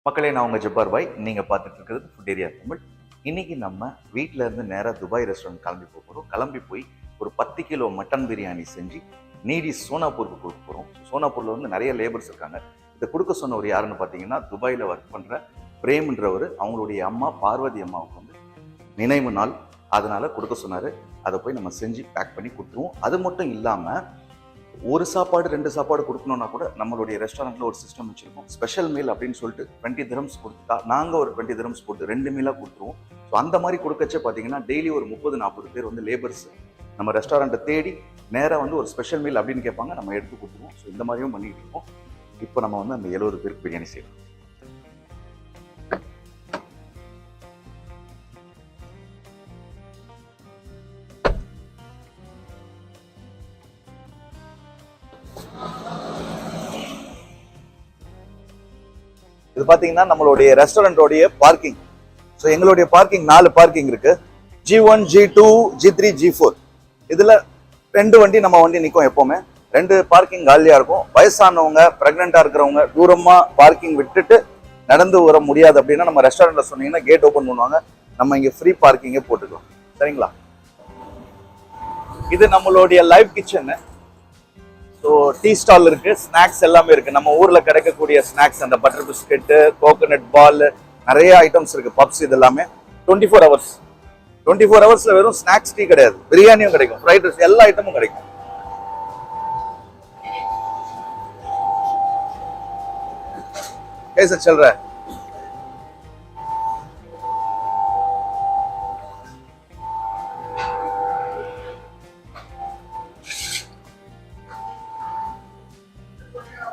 மக்களே, நான் உங்கள் ஜப்பார் பாய். நீங்கள் பார்த்துட்டு இருக்கிறது ஃபுட் ஏரியா தமிழ். இன்னைக்கு நம்ம வீட்டில் இருந்து நேராக துபாய் ரெஸ்டாரண்ட் கிளம்பி போகிறோம். கிளம்பி போய் ஒரு 10 கிலோ மட்டன் பிரியாணி செஞ்சு நீடி சோனாப்பூருக்கு கொடுக்க போகிறோம். சோனாப்பூரில் வந்து நிறைய லேபர்ஸ் இருக்காங்க. இதை கொடுக்க சொன்னவர் யாருன்னு பார்த்தீங்கன்னா, துபாயில் ஒர்க் பண்ணுற பிரேம்ன்றவர். அவங்களுடைய அம்மா பார்வதி அம்மாவுக்கு வந்து நினைவு நாள், அதனால் கொடுக்க சொன்னார். அதை போய் நம்ம செஞ்சு பேக் பண்ணி கொடுத்துருவோம். அது மட்டும் இல்லாமல் ஒரு சாப்பாடு 2 சாப்பாடு கொடுக்கணும்னா கூட நம்மளுடைய ரெஸ்டாரண்ட்டில் ஒரு சிஸ்டம் வச்சுருக்கோம். ஸ்பெஷல் மீல் அப்படின்னு சொல்லிட்டு 20 திரம்ஸ் கொடுத்தா நாங்கள் ஒரு 20 திரம்ஸ் போட்டு 2 மீலாக கொடுத்துருவோம். ஸோ அந்த மாதிரி கொடுக்கச்சே பார்த்தீங்கன்னா டெய்லி ஒரு 30-40 பேர் வந்து லேபர்ஸ் நம்ம ரெஸ்டாரண்ட்டை தேடி நேராக வந்து ஒரு ஸ்பெஷல் மீல் அப்படின்னு கேட்பாங்க, நம்ம எடுத்து கொடுத்துருவோம். ஸோ இந்த மாதிரியும் பண்ணிகிட்டு இருக்கோம். இப்போ நம்ம வந்து அந்த 70 பேருக்கு பிரியாணி செய்யணும். இது பார்த்தீங்கன்னா நம்மளுடைய ரெஸ்டாரண்டோடைய பார்க்கிங். ஸோ எங்களுடைய பார்க்கிங் 4 பார்க்கிங் இருக்கு. G1, G2, G3, G4. இதில் 2 வண்டி நம்ம வண்டி நிற்கும். எப்போவுமே 2 பார்க்கிங் காலியாக இருக்கும். வயசானவங்க, ப்ரெக்னெண்ட்டாக இருக்கிறவங்க தூரமாக பார்க்கிங் விட்டுட்டு நடந்து வர முடியாது அப்படின்னா நம்ம ரெஸ்டாரண்ட்டில் சொன்னீங்கன்னா கேட் ஓப்பன் பண்ணுவாங்க. நம்ம இங்கே ஃப்ரீ பார்க்கிங்கே போட்டுக்கலாம். சரிங்களா? இது நம்மளுடைய live kitchen. So tea stall இருக்கு, ஸ்நாக்ஸ் எல்லாமே இருக்கு. நம்ம ஊர்ல கிடைக்கக்கூடிய ஸ்நாக்ஸ், அந்த பட்டர் பிஸ்கெட்டு, கோகோனட் பால், நிறைய ஐட்டம்ஸ் இருக்கு. பப்ஸ், இது எல்லாமே 24 ஹவர்ஸ். 24 ஹவர்ஸ்ல வெறும் ஸ்நாக்ஸ் டீ கிடையாது, பிரியாணியும் கிடைக்கும், ஃப்ரைட் ரைஸ், எல்லா ஐட்டமும் கிடைக்கும். कैसे चल रहा है?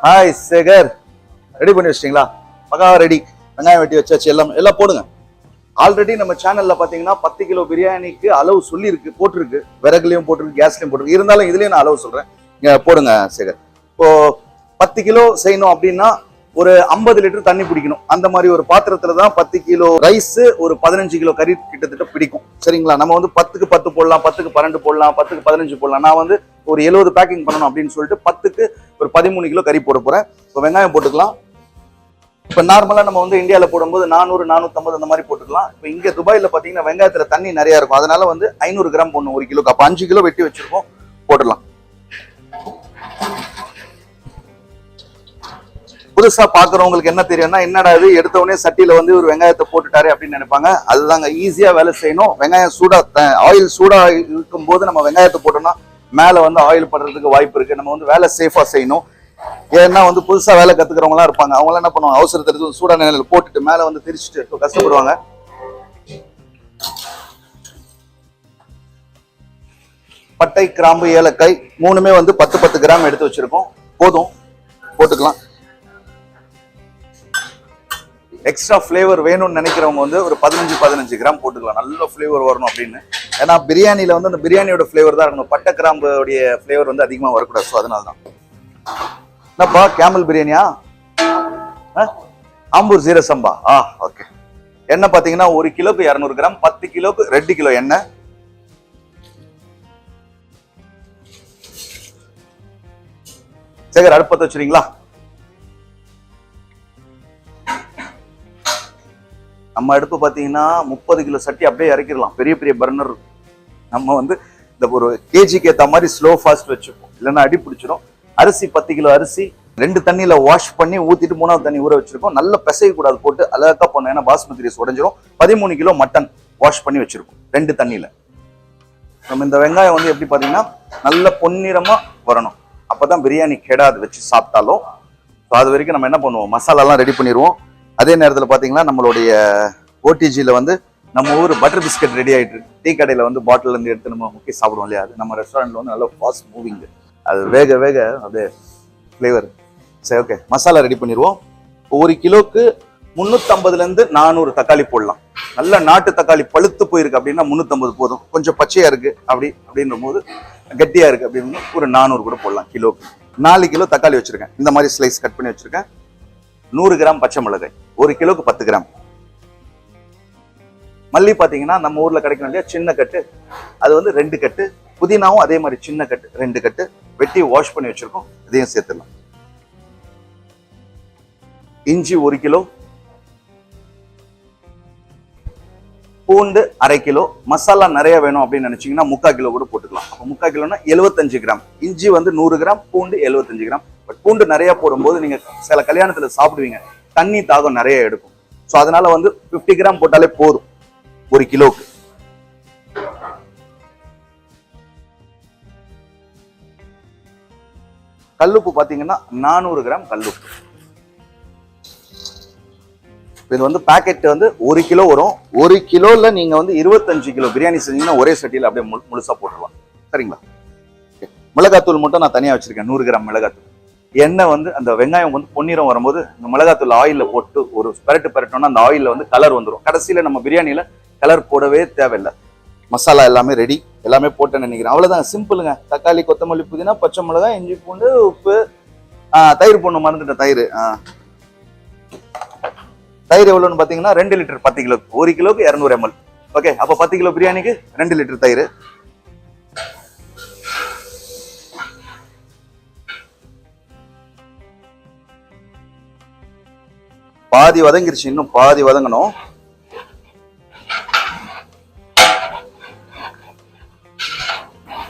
ஹாய் சேகர், ரெடி பண்ணி வச்சிட்டீங்களா? பக்கா ரெடி. வெங்காயம் வெட்டி வச்சாச்சு, எல்லாம் போடுங்க. ஆல்ரெடி நம்ம சேனல்ல பாத்தீங்கன்னா 10 கிலோ பிரியாணிக்கு அளவு சொல்லி இருக்கு, போட்டிருக்கு. விறகுலையும் போட்டிருக்கு, கேஸ்லையும் போட்டிருக்கு. இருந்தாலும் இதுலயும் நான் அளவு சொல்றேன், போடுங்க சேகர். இப்போ 10 கிலோ செய்யணும் அப்படின்னா ஒரு 50 லிட்டர் தண்ணி பிடிக்கணும். அந்த மாதிரி ஒரு பாத்திரத்துல தான் 10 கிலோ ரைஸ், ஒரு 15 கிலோ கறி கிட்டத்தட்ட பிடிக்கும். சரிங்களா? நம்ம வந்து 10க்கு 10 போடலாம், 10க்கு 12 போடலாம், 10க்கு 15 போடலாம். நான் வந்து ஒரு 70 பேக்கிங் பண்ணணும் அப்படின்னு சொல்லிட்டு 10க்கு ஒரு 13 கிலோ கறி போட போறேன். இப்போ வெங்காயம் போட்டுக்கலாம். இப்போ நார்மலா நம்ம வந்து இந்தியாவில போடும்போது 400, 450 அந்த மாதிரி போட்டுக்கலாம். இப்போ இங்க துபாயில பாத்தீங்கன்னா வெங்காயத்துல தண்ணி நிறைய இருக்கும். அதனால வந்து 500 கிராம் போடணும் 1 கிலோக்கு. அப்போ 5 கிலோ வெட்டி வச்சிருக்கோம், போட்டுடலாம். புதுசா பாக்குறவங்களுக்கு என்ன தெரியும்னா, என்னடா இது எடுத்த உடனே சட்டியில வந்து ஒரு வெங்காயத்தை போட்டுட்டாரு அப்படின்னு நினைப்பாங்க. அதுதாங்க, ஈஸியா வேலை செய்யணும். வெங்காயம் சூடா, ஆயில் சூடா இருக்கும் போது நம்ம வெங்காயத்தை போட்டோம்னா மேல வந்து ஆயில் படுறதுக்கு வாய்ப்பு இருக்கு. நம்ம வந்து வேலை சேஃபா செய்யணும். ஏன்னா வந்து புதுசா வேலை கத்துக்கிறவங்க எல்லாம் இருப்பாங்க. அவங்க என்ன பண்ணுவாங்க, அவசரத்தை எடுத்து சூடான நிலையில போட்டுட்டு மேல வந்து திரிச்சுட்டு கஷ்டப்படுவாங்க. பட்டை, கிராம்பு, ஏலக்காய் 3மே வந்து 10-10 கிராம் எடுத்து வச்சிருக்கோம். போதும், போட்டுக்கலாம். எக்ஸ்ட்ரா ஃபிளேவர் வேணும்னு நினைக்கிறவங்க வந்து ஒரு 15 கிராம் போட்டுக்கலாம், நல்ல ஃபிளேவர் வரணும் அப்படின்னு. ஏன்னா பிரியாணியில வந்து அந்த பிரியாணியோட ஃபிளேவர் தான் இருக்கணும், பட்டை கிராம்புடைய ஃபிளேவர் வந்து அதிகமாக வரக்கூடாது. ஸோ அதனால தான். என்னப்பா, கேமல் பிரியாணியா? ஆம்பூர் ஜீரக சம்பா. ஓகே. எண்ணெய் பார்த்தீங்கன்னா 1 கிலோக்கு 200 கிராம், 10 கிலோக்கு 2 கிலோ எண்ணெய். சேகர், அடுப்பத்தை வச்சுறீங்களா? நம்ம அடுப்பு பார்த்தீங்கன்னா 30 கிலோ சட்டி அப்படியே இறக்கிடலாம். பெரிய பெரிய பர்னர். நம்ம வந்து இந்த ஒரு கேஜிக்கு ஏற்ற மாதிரி ஸ்லோ ஃபாஸ்ட் வச்சுப்போம், இல்லைன்னா அடி பிடிச்சிடும். அரிசி 10 கிலோ அரிசி 2 தண்ணியில வாஷ் பண்ணி ஊத்திட்டு 3வது தண்ணி ஊற வச்சிருக்கோம். நல்ல பிசைய கூடாது, போட்டு அழகா பண்ணோம், ஏன்னா பாஸ்மதி ரைஸ் உடைஞ்சிரும். 13 கிலோ மட்டன் வாஷ் பண்ணி வச்சிருக்கோம் 2 தண்ணியில. நம்ம இந்த வெங்காயம் வந்து எப்படி பார்த்தீங்கன்னா நல்ல பொன்னிறமா வரணும், அப்பதான் பிரியாணி கெடாது வச்சு சாப்பிட்டாலும். அது வரைக்கும் நம்ம என்ன பண்ணுவோம், மசாலாலாம் ரெடி பண்ணிடுவோம். அதே நேரத்தில் பார்த்தீங்கன்னா நம்மளுடைய ஓடிஜியில் வந்து நம்ம ஊர் பட்டர் பிஸ்கட் ரெடி ஆகிட்டு இருக்கு. டீ கடையில் வந்து பாட்டில் இருந்து எடுத்து நம்ம முக்கிய சாப்பிடுவோம் இல்லையா, அது நம்ம ரெஸ்டாரண்ட்ல வந்து நல்ல ஃபாஸ்ட் மூவிங். அது வேக வேக அப்படியே ஃப்ளேவர். சரி, ஓகே, மசாலா ரெடி பண்ணிடுவோம். 1 கிலோக்கு 350லேருந்து 400 தக்காளி போடலாம். நல்ல நாட்டு தக்காளி பழுத்து போயிருக்கு அப்படின்னா 350 போதும். கொஞ்சம் பச்சையா இருக்கு அப்படின்ற போது, கட்டியா இருக்கு அப்படின்னு ஒரு 400 கூட போடலாம் கிலோக்கு. 4 கிலோ தக்காளி வச்சிருக்கேன், இந்த மாதிரி ஸ்லைஸ் கட் பண்ணி வச்சிருக்கேன். 100 கிராம் பச்சை மிளகாய், 1 கிலோக்கு 10 கிராம். மல்லி பாத்தீங்கன்னா நம்ம ஊர்ல கிடைக்கும் இல்லையா, சின்ன கட்டு, அது வந்து 2 கட்டு. புதினாவும் அதே மாதிரி சின்ன கட்டு 2 கட்டு வெட்டி வாஷ் பண்ணி வச்சிருக்கோம், இதையும் சேர்த்துடலாம். இஞ்சி 1 கிலோ, பூண்டு 1/2 கிலோ, மசாலா நிறைய வேணும் அப்படின்னு நினைச்சீங்கன்னா 3/4 கிலோ கூட போட்டுக்கலாம். அப்போ 3/4 கிலோனா 75 கிராம், இஞ்சி வந்து 100 கிராம், பூண்டு 75 கிராம். பட் பூண்டு நிறைய போடும்போது நீங்க சில கல்யாணத்துல சாப்பிடுவீங்க, தண்ணி தாகம் நிறைய எடுக்கும். ஸோ அதனால வந்து 50 கிராம் போட்டாலே போதும் 1 கிலோக்கு. கல்லுப்பு பாத்தீங்கன்னா 400 கிராம் கல்லுப்பு. இது வந்து பாக்கெட் வந்து 1 கிலோ வரும். 1 கிலோல நீங்க வந்து 25 கிலோ பிரியாணி செஞ்சீங்கன்னா ஒரே சட்டியில அப்படியே முழுசா போட்டுடலாம். சரிங்களா? மிளகாத்தூள் மட்டும் நான் தனியா வச்சிருக்கேன், 100 கிராம் மிளகாத்தூள். எண்ணெய் வந்து அந்த வெங்காயம் வந்து பொன்னிறம் வரும்போது இந்த மிளகாத்தூள் ஆயில்ல போட்டு ஒரு பெரட்டோம்னா அந்த ஆயில்ல வந்து கலர் வந்துடும். கடைசியில நம்ம பிரியாணியில கலர் போடவே தேவையில்லை. மசாலா எல்லாமே ரெடி, எல்லாமே போட்டேன்னு நினைக்கிறேன். அவ்வளவுதான், சிம்பிளுங்க. தக்காளி, கொத்தமல்லி, புதினா, பச்சை மிளகாய், இஞ்சி, பூண்டு, உப்பு, தயிர் போடணும், மறந்துட்டேன். தயிர் எவ்வளவுன்னு பாத்தீங்கன்னா 2 லிட்டர் 10 கிலோ. 1 கிலோக்கு 200 ml. ஓகே, அப்ப 10 கிலோ பிரியாணிக்கு 2 லிட்டர் தயிர். பாதி வதங்கிருச்சு, இன்னும் பாதி வதங்கணும்.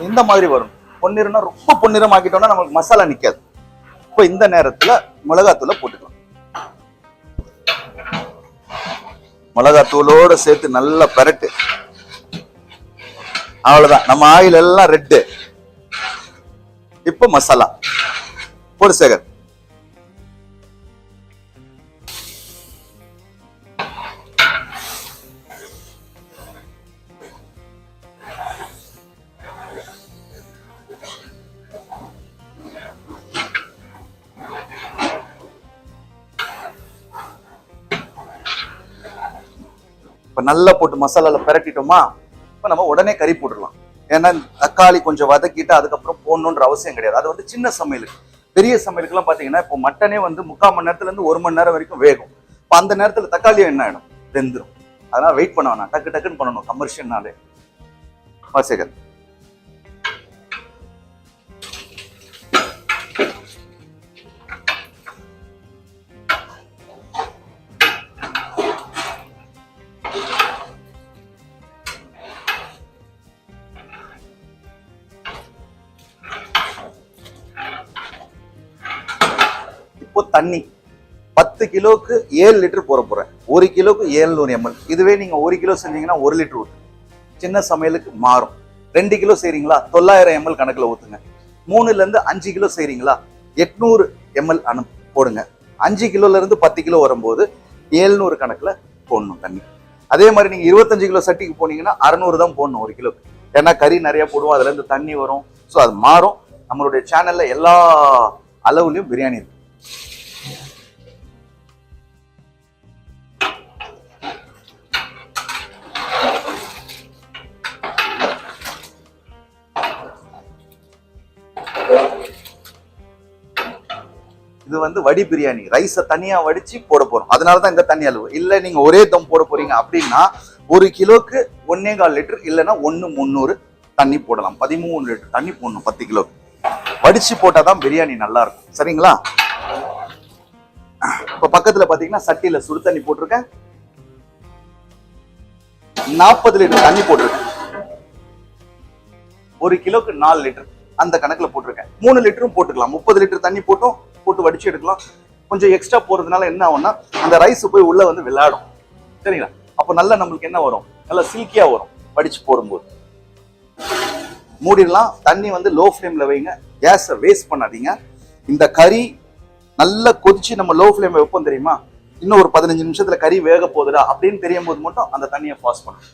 இந்த மாதிரி வரும். பொன்னிறம்னா ரொம்ப பொன்னிறம் ஆக்கிட்டோம்னா நமக்கு மசாலா நிக்காது. இப்போ இந்த நேரத்துல மிளகாத்தூளை போட்டுக்கலாம். மிளகாத்தூளோட சேர்த்து நல்லா பெரட்டு. அவ்வளவுதான், நம்ம ஆயில் எல்லாம் ரெட்டு. இப்போ மசாலா போடு சேகர். இப்ப நல்லா போட்டு மசாலால பெரட்டிட்டோமா, இப்ப நம்ம உடனே கறி போட்டுடலாம். ஏன்னா தக்காளி கொஞ்சம் வதக்கிட்டு அதுக்கப்புறம் போடணுன்ற அவசியம் கிடையாது. அது வந்து சின்ன சமையலுக்கு. பெரிய சமையலுக்கு எல்லாம் பாத்தீங்கன்னா இப்போ மட்டனே வந்து 3/4 மணி நேரத்துல இருந்து 1 மணி நேரம் வரைக்கும் வேகும். இப்போ அந்த நேரத்துல தக்காளியும் என்ன ஆயிடும், வெந்துடும். அதனால வெயிட் பண்ண வேணாம், டக்கு டக்குன்னு பண்ணணும் கமர்ஷியல்னாலே. வாசகர் இப்போ தண்ணி 10 கிலோக்கு 7 லிட்டர் போறேன். 1 கிலோக்கு 700 ml. இதுவே நீங்க 1 கிலோ செஞ்சீங்கன்னா 1 லிட்டர் ஊத்து. சின்ன சமையலுக்கு மாறும். 2 கிலோ செய்றீங்களா 900 ml கணக்குல ஊத்துங்க. 3ல இருந்து 5 கிலோ செய்றீங்களா 800 ml போடுங்க. 5 கிலோல இருந்து 10 கிலோ வரும்போது 700 கணக்குல போடணும் தண்ணி. அதே மாதிரி நீங்க 25 கிலோ சட்டிக்கு போனீங்கன்னா 600 தான் போடணும் 1 கிலோக்கு. ஏன்னா கறி நிறைய போடுவோம், அதுல இருந்து தண்ணி வரும். ஸோ அது மாறும். நம்மளுடைய சேனல்ல எல்லா அளவுலயும் பிரியாணி இருக்கு. இது வந்து வடி பிரியாணி, ரைஸை தனியா வடிச்சு போட போறோம். அதனாலதான் இந்த தண்ணி அளவு. இல்ல நீங்க ஒரே தம் போட போறீங்க அப்படின்னா 1 கிலோக்கு 1.25 லிட்டர் இல்லைன்னா 1/300 தண்ணி போடலாம். 13 லிட்டர் தண்ணி போடணும் 10 கிலோக்கு. வடிச்சு போட்டாதான் பிரியாணி நல்லா இருக்கும். சரிங்களா? இப்ப பக்கத்துல பாத்தீங்கன்னா சட்டியில சுடு தண்ணி போட்டிருக்கேன். 40 லிட்டர் தண்ணி போட்டிருக்கேன். 1 கிலோக்கு 4 லிட்டர் அந்த கணக்குல போட்டிருக்கேன். 3 லிட்டரும் போட்டுக்கலாம். 30 லிட்டர் தண்ணி போட்டு வடிச்சு எடுக்கலாம். கொஞ்சம் எக்ஸ்ட்ரா போறதுனால என்ன ஆகும்னா அந்த ரைஸ் போய் உள்ள வந்து விளையாடும். சரிங்களா? அப்ப நல்லா நம்மளுக்கு என்ன வரும், நல்லா சில்கியா வரும் வடிச்சு போடும்போது. மூடிடலாம். தண்ணி வந்து லோ ஃப்ளேம்ல வைங்க, கேஸை வேஸ்ட் பண்ணாதீங்க. இந்த கறி நல்லா கொதிச்சு நம்ம லோ ஃப்ளேம் வைப்போம் தெரியுமா, இன்னும் ஒரு 15 நிமிஷத்துல கறி வேக போகுதுடா அப்படின்னு தெரியும் போது மட்டும் அந்த தண்ணியை பாஸ் பண்ணணும்.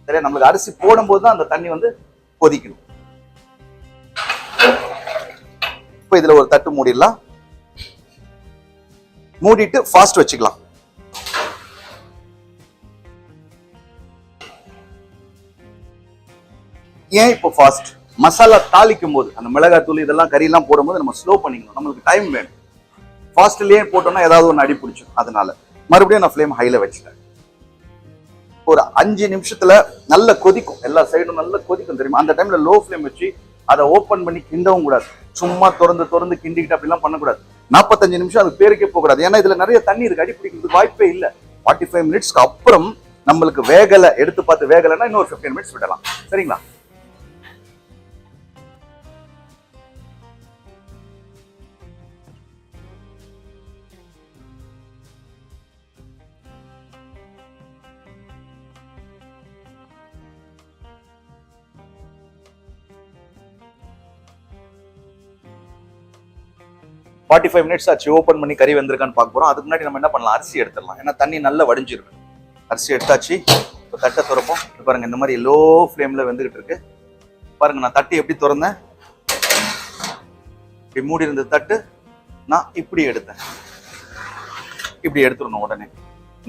சரியா? நம்மளுக்கு அரிசி போடும்போது தான் அந்த தண்ணி வந்து கொதிக்கணும். இப்ப இதுல ஒரு தட்டு மூடிடலாம். மூடிட்டு ஃபாஸ்ட் வச்சுக்கலாம். ஏன் இப்போ ஃபாஸ்ட்? மசாலா தாளிக்கும் போது அந்த மிளகாய் தூள் இதெல்லாம் கறி எல்லாம் போடும்போது நம்ம ஸ்லோ பண்ணிக்கணும். நம்மளுக்கு டைம் வேணும். ஃபாஸ்ட்லயே போட்டோம்னா ஏதாவது ஒன்று அடி பிடிச்சிடும். அதனால மறுபடியும் நான் ஃப்ளேம் ஹைல வச்சுட்டேன். ஒரு 5 நிமிஷத்துல நல்ல கொதிக்கும். எல்லா சைடும் நல்ல கொதிக்கும் தெரியுமா? அந்த டைம்ல லோ ஃப்ளேம் வச்சு அதை ஓப்பன் பண்ணி கிண்டவும் கூடாது. சும்மா திறந்து கிண்டிக்கிட்டு அப்படிலாம் பண்ணக்கூடாது. 45 நிமிஷம் அது பேருக்கே போகக்கூடாது. ஏன்னா இதுல நிறைய தண்ணி இருக்கு, அடி பிடிக்கிறதுக்கு வாய்ப்பே இல்லை. 45 மினிட்ஸ்க்கு அப்புறம் நம்மளுக்கு வேகலை, எடுத்து பார்த்து வேகலைன்னா இன்னொரு 15 மினிட்ஸ் விடலாம். சரிங்களா? ஃபார்ட்டி 45 மினிட்ஸ் ஆச்சு. ஓப்பன் பண்ணி கறி வந்திருக்கான்னு பார்க்க போறோம். அதுக்கு முன்னாடி நம்ம என்ன பண்ணலாம், அரிசி எடுத்துடலாம். ஏன்னா தண்ணி நல்லா வடிஞ்சிருக்கு. அரிசி எடுத்தாச்சு. இப்போ தட்டை திறப்போம். பாருங்க இந்த மாதிரி லோ ஃப்ளேம்ல வெந்துகிட்டு இருக்கு. பாருங்க நான் தட்டி எப்படி திறந்தேன், இப்படி மூடி இருந்த தட்டு நான் இப்படி எடுத்தேன். இப்படி எடுத்துடணும். உடனே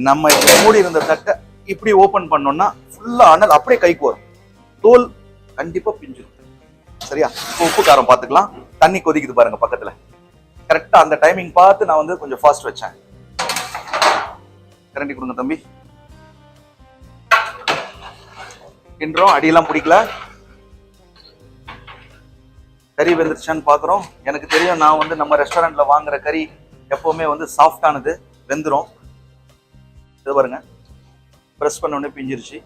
நம்ம இப்படி மூடி இருந்த தட்டை இப்படி ஓபன் பண்ணோம்னா ஃபுல்லா அனல் அப்படியே கைக்கு வரும், தோல் கண்டிப்பா பிஞ்சிடும். சரியா? உப்பு காரம் பார்த்துக்கலாம். தண்ணி கொதிக்குது பாருங்க பக்கத்துல. கரெக்டா அந்த டைமிங் பார்த்து நான் வந்து கொஞ்சம் ஃபாஸ்ட் வச்சேன். கரண்டி கொடுங்க தம்பி. கிண்டுறோம். அடியெல்லாம் பிடிக்கல. கறி வெந்துருச்சான்னு பாக்குறோம். எனக்கு தெரியும், நான் வந்து நம்ம ரெஸ்டாரண்ட்ல வாங்குற கறி எப்பவுமே வந்து சாஃப்டானது, வெந்துரும். இது பாருங்க, பிரஸ் பண்ண உடனே பிஞ்சிருச்சு.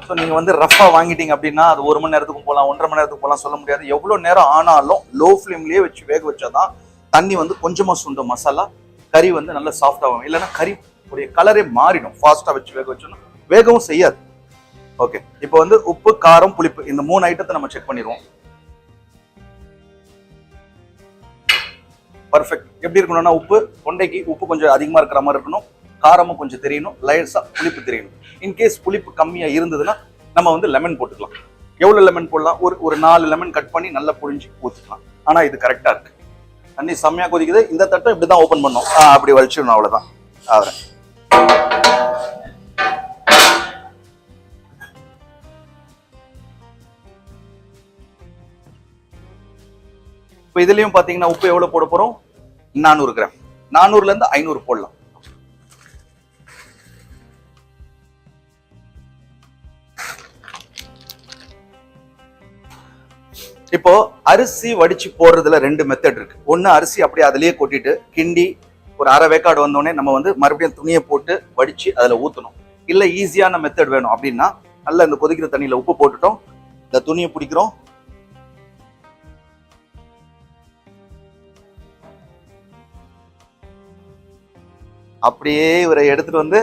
ஸோ நீங்க வந்து ரஃபா வாங்கிட்டீங்க அப்படின்னா அது 1 மணி நேரத்துக்கு போகலாம், 1.5 மணி நேரத்துக்கு போகலாம், சொல்ல முடியாது. எவ்வளவு நேரம் ஆனாலும் லோ ஃப்ளேம்லயே வச்சு வேக வச்சாதான் தண்ணி வந்து கொஞ்சமா சுண்டும், மசாலா கறி வந்து நல்லா சாஃப்ட் ஆகும். இல்லைன்னா கறி உடைய கலரே மாறிடும். ஃபாஸ்டா வச்சு வேக வச்சோம்னா வேகவும் செய்யாது. ஓகே, இப்போ வந்து உப்பு, காரம், புளிப்பு இந்த 3 ஐட்டத்தை நம்ம செக் பண்ணிடுவோம். பர்ஃபெக்ட். எப்படி இருக்கணும்னா, உப்பு தொண்டைக்கு உப்பு கொஞ்சம் அதிகமா இருக்கிற மாதிரி இருக்கணும், காரமும் கொஞ்சம் தெரியணும், லைட்ஸா புளிப்பு தெரியணும். இன்கேஸ் புளிப்பு கம்மியா இருந்ததுன்னா நம்ம வந்து லெமன் போட்டுக்கலாம். எவ்வளவு லெமன் போடலாம், ஒரு 4 லெமன் கட் பண்ணி நல்லா புழிஞ்சு ஊற்றிக்கலாம். ஆனா இது கரெக்டா இருக்கு. தண்ணி செம்மையா கொதிக்குது. இந்த தட்டை இப்படிதான் ஓபன் பண்ணோம், அப்படி வலிச்சிடணும், அவ்வளவுதான். ஆவற இப்ப இதுலயும் பாத்தீங்கன்னா உப்பு எவ்வளவு போட போறோம், 400 கிராம். 400ல இருந்து 500 போடலாம். இப்போ அரிசி வடிச்சு போடுறதுல 2 மெத்தட் இருக்கு. ஒண்ணு, அரிசி அப்படியே அதுலயே கொட்டிட்டு கிண்டி ஒரு அரை வேக்காடு வந்தோடனே நம்ம வந்து மறுபடியும் துணியை போட்டு வடிச்சு அதுல ஊத்தணும். இல்ல ஈஸியான மெத்தட் வேணும் அப்படின்னா, நல்லா இந்த கொதிக்கிற தண்ணியில உப்பு போட்டுட்டோம், இந்த துணியை பிடிக்கிறோம், அப்படியே இவரை எடுத்துட்டு வந்து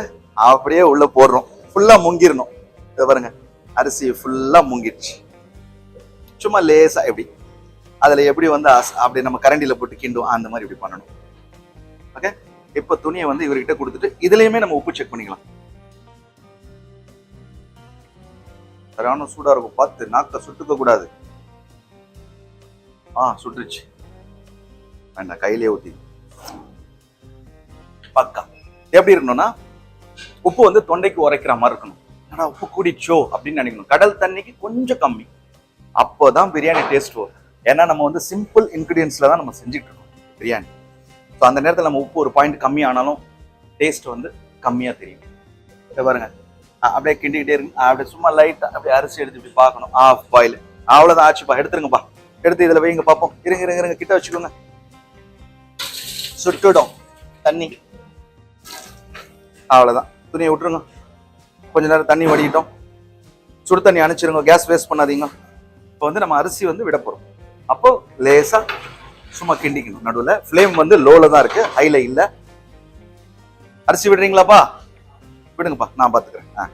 அப்படியே உள்ள போடுறோம். ஃபுல்லா முங்கிடணும். இதை பாருங்க, அரிசி ஃபுல்லா முங்கிடுச்சு. சும்மா லேசா எப்படி அதுல எப்படி வந்து அப்படி நம்ம கரண்டியில போட்டு கிண்டுவோம், அந்த மாதிரி இப்படி பண்ணணும். ஓகே, இப்ப துணியை வந்து இவர்கிட்ட கொடுத்துட்டு இதுலயுமே நம்ம உப்பு செக் பண்ணிக்கலாம். சரியான சூடா இருக்கும், பார்த்து நாக்க சுட்டுக்க கூடாது. சுட்டுச்சு, வேண்டாம், கையிலேயே ஊத்தி பக்கா. எப்படி இருக்கணும்னா, உப்பு வந்து தொண்டைக்கு உரைக்கிற மாதிரி இருக்கணும். ஆனா உப்பு கூடிச்சோ அப்படின்னு நினைக்கணும். கடல் தண்ணிக்கு கொஞ்சம் கம்மி, அப்போதான் பிரியாணி டேஸ்ட் வரும். ஏன்னா நம்ம வந்து சிம்பிள் இன்கிரீடியன்ஸ்ல தான் நம்ம செஞ்சுட்டு இருக்கோம் பிரியாணி. ஸோ அந்த நேரத்தில் நம்ம உப்பு ஒரு பாயிண்ட் கம்மி ஆனாலும் டேஸ்ட் வந்து கம்மியா தெரியும். பாருங்க, அப்படியே கிண்டிக்கிட்டே இருக்கு. அப்படியே சும்மா லைட்டா அப்படியே அரிசி எடுத்து இப்படி பார்க்கணும். ஆஃப் பாயில், அவ்வளவுதான் ஆச்சுப்பா. எடுத்துருங்கப்பா, எடுத்து இதுல வைங்க பார்ப்போம். இருங்க கிட்ட வச்சுக்கோங்க. சுட்டுடும் தண்ணி, அவ்வளவுதான். துணியை விட்டுருங்க. கொஞ்ச நேரம் தண்ணி வடிக்கிட்டோம். சுடு தண்ணி அணைச்சிருங்க, கேஸ் வேஸ்ட் பண்ணாதீங்க. இப்போ வந்து நம்ம அரிசி வந்து விட போறோம். அப்போ லேசா சும்மா கிண்டிக்கணும். நடுவில் ஃப்ளேம் வந்து லோல தான் இருக்கு, ஹைல இல்ல. அரிசி விடுறீங்களாப்பா? விடுங்கப்பா, நான் பாத்துக்கிறேன்.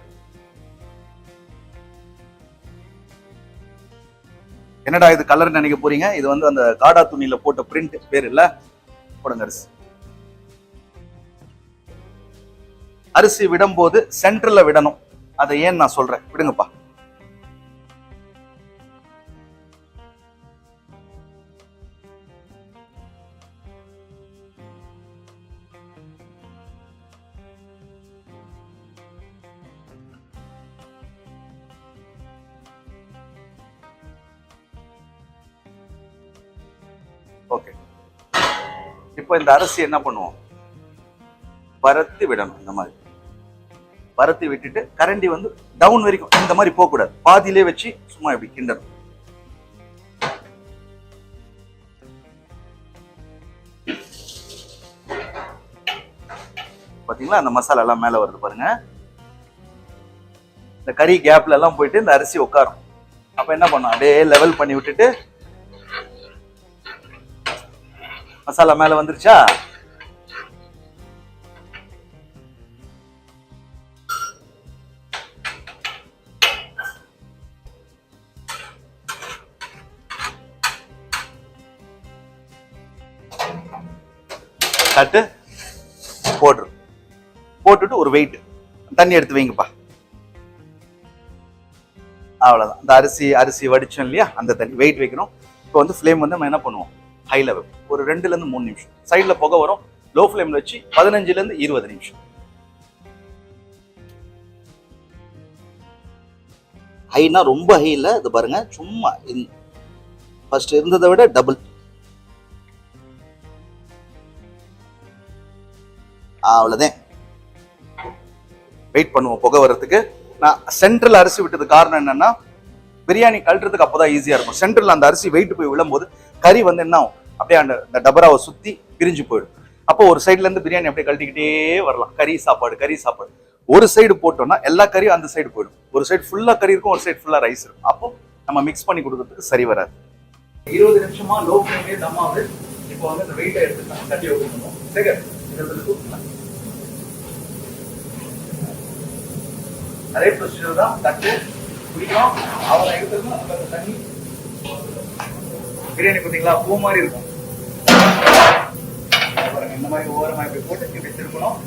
என்னடா இது கலர் நினைக்க போறீங்க, இது வந்து அந்த காடா துணியில போட்ட பிரிண்ட் பேர் இல்ல. போடுங்க அரிசி. அரிசி விடும் போது சென்டர்ல விடணும். அதை ஏன் நான் சொல்றேன், விடுங்கப்பா. ஓகே, இப்போ இந்த அரிசி என்ன பண்ணுவோம், பரத்தி விடணும். இந்த மாதிரி பரத்தி விட்டுட்டு கரண்டி வந்து டவுன் வரைக்கும் இந்த மாதிரி போக கூடாது, பாதியிலே வச்சு சும்மா இப்படி கிண்டணும். பாத்தீங்களா அந்த மசாலா எல்லாம் மேல வருது பாருங்க. இந்த கறி கேப்ல எல்லாம் போயிட்டு இந்த அரிசி உட்காரும். அப்ப என்ன பண்ணும், அப்படியே லெவல் பண்ணி விட்டுட்டு மசாலா மேல வந்துருச்சா, தட்டு போட்டுட்டு ஒரு வெயிட் தண்ணி எடுத்து வைங்கப்பா. அவ்வளவுதான். இந்த அரிசி வடிச்சோம் இல்லையா, அந்த தண்ணி வெயிட் வைக்கணும். இப்போ வந்து ஃப்ளேம் வந்து நம்ம என்ன பண்ணுவோம், ஹைல வைப்போம். ஒரு 2 to 3 நிமிஷம். சைட்ல புகை வரும். லோ ஃப்ளேம்ல வச்சு 15 to 20 நிமிஷம். ஹைனா ரொம்ப ஹை இல்ல, இது பாருங்க சும்மா ஃபர்ஸ்ட் இருந்ததை விட டபுள். அவ்வளவுதான். வெயிட் பண்ணுவோம் புகை வர்றதுக்கு. நான் சென்ட்ரல் அரிசி விட்டது காரணம் என்னன்னா, பிரியாணி கழட்டுறதுக்கு அப்பதான் ஈஸியா இருக்கும். சென்ட்ரல் அந்த அரிசி வெயிட் போய் விழும்போது கறி வந்து என்ன ஆகும், அப்படியே அந்த டபராவை சுத்தி பிரிஞ்சு போயிடும். அப்போ ஒரு சைட்ல இருந்து பிரியாணி அப்படியே கழட்டிக்கிட்டே வரலாம். கறி சாப்பாடு. ஒரு சைடு போட்டோம்னா எல்லா கறியும் அந்த சைடு போயிடும். ஒரு சைடு ஃபுல்லா கறி இருக்கும், ஒரு சைடு ஃபுல்லா ரைஸ் இருக்கும். அப்போ நம்ம மிக்ஸ் பண்ணி கொடுக்கறதுக்கு சரி வராது. 20 நிமிஷமா லோ ஃப்ளேம்லயே தம் ஆகுது. இப்போ வந்து இந்த வெயிட்டை எடுத்து நம்ம கட்டி வைக்கணும். சரி, அதே ப்ரொசீஜர் தான். தட்டு பிடிக்கும், அவரை எடுத்துருந்தோம். அந்த தண்ணி பிரியாணி பார்த்தீங்களா பூ மாதிரி இருக்கும். இந்த மாதிரி ஓரமாக இப்படி போட்டு இப்படி திருப்பணும்.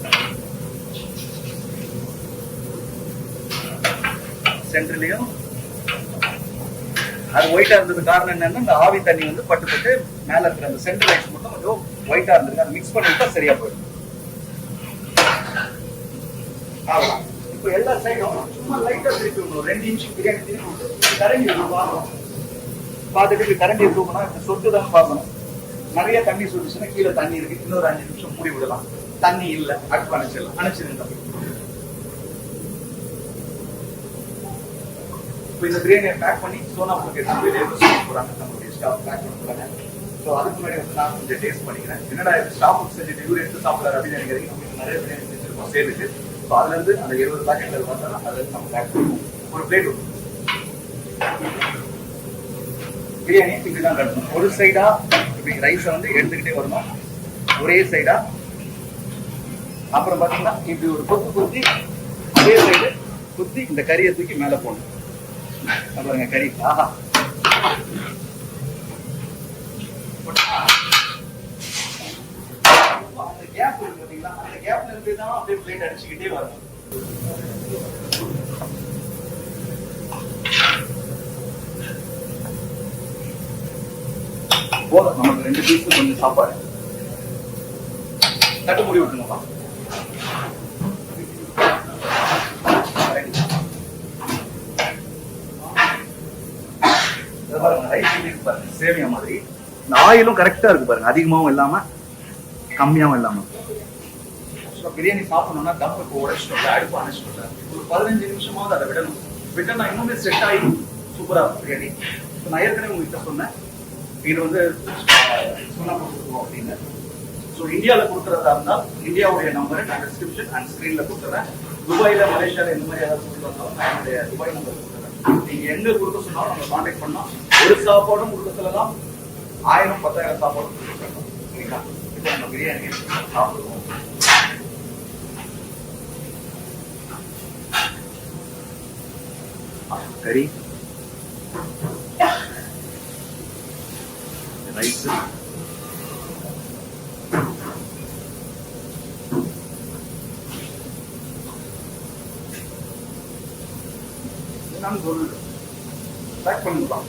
சென்ட்ரலையும் அது ஒயிட்டா இருந்தது காரணம் என்னன்னா, இந்த ஆவி தண்ணி வந்து பட்டு மேல இருக்கிற அந்த சென்ட்ரல் லைட்ஸ் மட்டும் கொஞ்சம் ஒயிட்டா இருந்திருக்கு. அதை மிக்ஸ் பண்ணிவிட்டா சரியா போயிடும். ஆகலாம். இப்போ எல்லா சைடும் சும்மா லைட்டா திருப்பி விடணும். 2 இன்ச் பிரியாணி திருப்பி விட்டு கரண்டி பார்க்கணும். பார்த்துட்டு கரண்டி தூக்கணும். இப்ப சொட்டுதான் பார்க்கணும். நிறைய தண்ணி சொட்டுச்சுன்னா கீழே தண்ணி இருக்கு, இன்னொரு 5 நிமிஷம் மூடி விடலாம். தண்ணி இல்லை, அடுப்பு அணைச்சிடலாம். அணைச்சிருந்தோம். இப்போ இந்த பிரியாணியை பேக் பண்ணி சோனாபூருக்கு எடுத்து போறாங்க. நம்மளுடைய ஸ்டாஃப் பேக் பண்ண போறாங்க. ஸோ அதுக்கு முன்னாடி வந்து நான் கொஞ்சம் டேஸ்ட் பண்ணிக்கிறேன். என்னடா ஸ்டாஃபுக்கு செஞ்சுட்டு இவரு எடுத்து சாப்பிடாரு அப்படின்னு நினைக்கிறீங்க. நம்மளுக்கு நிறைய பிரியாணி செஞ்சிருக்கோம் சேர்ந்துட்டு. ஸோ அதுல இருந்து அந்த 20 பாக்கெட்ல வந்தாலும் அதுல இருந்து நம்ம பேக் பண்ணுவோம். ஒரு பிளேட் பிரியாணி இப்படிதான் கட்டணும். ஒரு சைடா இப்படி ரைஸை வந்து எடுத்துக்கிட்டே வரணும், ஒரே சைடா. அப்புறம் பாத்தீங்கன்னா இப்படி ஒரு குத்தி அதே சைடு குத்தி இந்த கறியை தூக்கி மேல போடணும். பாருங்க கறி, ஆஹா. அந்த கேப் இருக்கு பாத்தீங்களா, அந்த கேப்ல இருந்து தான் அப்படியே பிளேட் அடிச்சுக்கிட்டே வரணும். போதும் நமக்கு 2 பீஸ் கொஞ்சம் சாப்பாடு. தட்டு மூடி விட்டுருங்கப்பா. சேமியா மாதிரி இந்த ஆயிலும் கரெக்டா இருக்கு பாருங்க. அதிகமாவும் இல்லாம கம்மியாவும் இல்லாம. பிரியாணி சாப்பிடணும்னா தம் இப்போ உடைச்சிட்டோம், அடுப்பு அணைச்சிட்டோம். ஒரு 15 நிமிஷமாவது அதை விடணும். விட்டா இன்னுமே செட் ஆகி சூப்பரா பிரியாணி. நான் ஏற்கனவே உங்ககிட்ட சொன்னேன், இது வந்து கொடுத்துருவோம் அப்படின்னு. ஸோ இந்தியாவில் கொடுக்குறதா இருந்தால் இந்தியாவுடைய நம்பரை நான் டிஸ்கிரிப்ஷன் அண்ட் ஸ்க்ரீன்ல கொடுத்துறேன். துபாயில மலேசியாவில் இந்த மாதிரி ஏதாவது கொடுத்து வந்தாலும் நான் என்னுடைய துபாய் நம்பர் கொடுத்துறேன். நீங்க எங்க கொடுக்க சொன்னாலும் நம்ம கான்டாக்ட் பண்ணலாம். ஒரு சாப்பாடும் கொடுக்க சொல்லலாம், 1000 10,000 சாப்பாடும் கொடுக்கலாம். சரிங்களா? இப்போ நம்ம பிரியாணி சாப்பிடுவோம். கறி, ரைஸ், பேக் பண்ணிக்கலாம்.